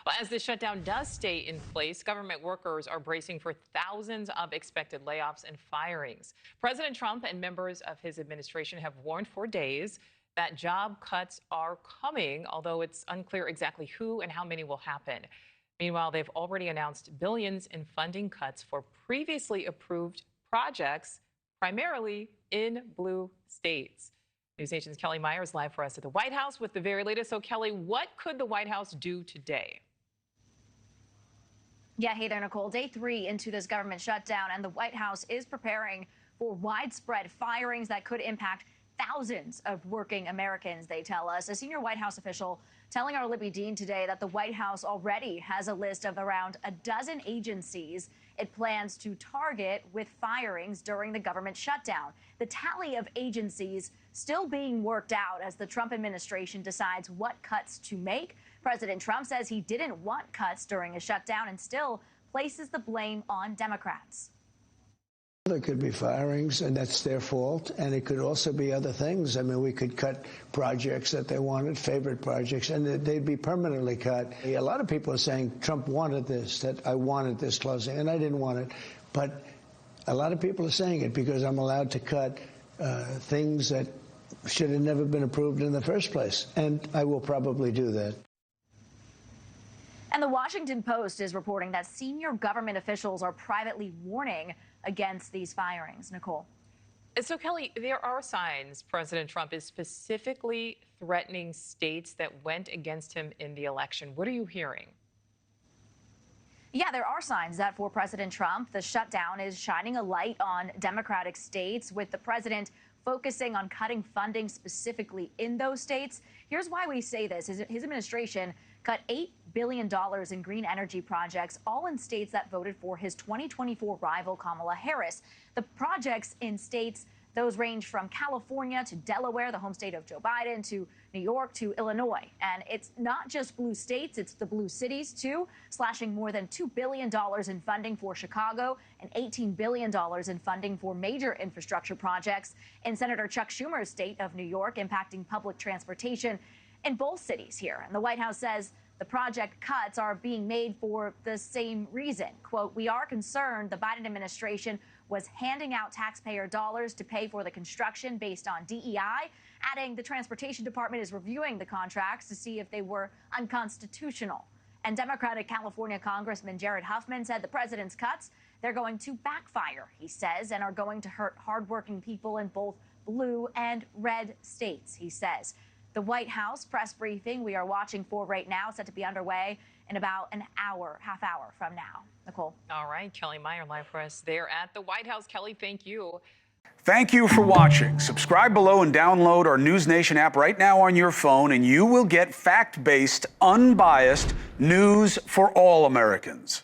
Well, as the shutdown does stay in place, government workers are bracing for thousands of expected layoffs and firings. President Trump and members of his administration have warned for days that job cuts are coming, although it's unclear exactly who and how many will happen. Meanwhile, they've already announced billions in funding cuts for previously approved projects, primarily in blue states. NewsNation's Kellie Meyer is live for us at the White House with the very latest. So, Kellie, what could the White House do today? Yeah, hey there, Nichole. Day 3 into this government shutdown, and the White House is preparing for widespread firings that could impact thousands of working Americans, they tell us. A senior White House official telling our Libby Dean today that the White House already has a list of around a dozen agencies it plans to target with firings during the government shutdown. The tally of agencies still being worked out as the Trump administration decides what cuts to make. President Trump says he didn't want cuts during a shutdown and still places the blame on Democrats. There could be firings, and that's their fault, and it could also be other things. I mean, we could cut projects that they wanted, favorite projects, and they'd be permanently cut. A lot of people are saying Trump wanted this, that I wanted this closing, and I didn't want it. But a lot of people are saying it because I'm allowed to cut things that should have never been approved in the first place, and I will probably do that. And the Washington Post is reporting that senior government officials are privately warning against these firings. Nichole. So, Kellie, there are signs President Trump is specifically threatening states that went against him in the election. What are you hearing? Yeah, there are signs that for President Trump, the shutdown is shining a light on Democratic states, with the president focusing on cutting funding specifically in those states. Here's why we say this. His administration cut $8 billion in green energy projects, all in states that voted for his 2024 rival Kamala Harris. The projects in states, those range from California to Delaware, the home state of Joe Biden, to New York to Illinois. And it's not just blue states, it's the blue cities, too, slashing more than $2 billion in funding for Chicago and $18 billion in funding for major infrastructure projects in Senator Chuck Schumer's state of New York, impacting public transportation in both cities here. And the White House says the project cuts are being made for the same reason. Quote, "We are concerned the Biden administration was handing out taxpayer dollars to pay for the construction based on DEI," adding the Transportation Department is reviewing the contracts to see if they were unconstitutional. And Democratic California Congressman Jared Huffman said the president's cuts, they're going to backfire, he says, and are going to hurt hardworking people in both blue and red states, he says. The White House press briefing we are watching for right now, set to be underway in about an hour, half hour from now. Nichole. All right, Kellie Meyer live for us there at the White House. Kellie, thank you. Thank you for watching. Subscribe below and download our NewsNation app right now on your phone, and you will get fact-based, unbiased news for all Americans.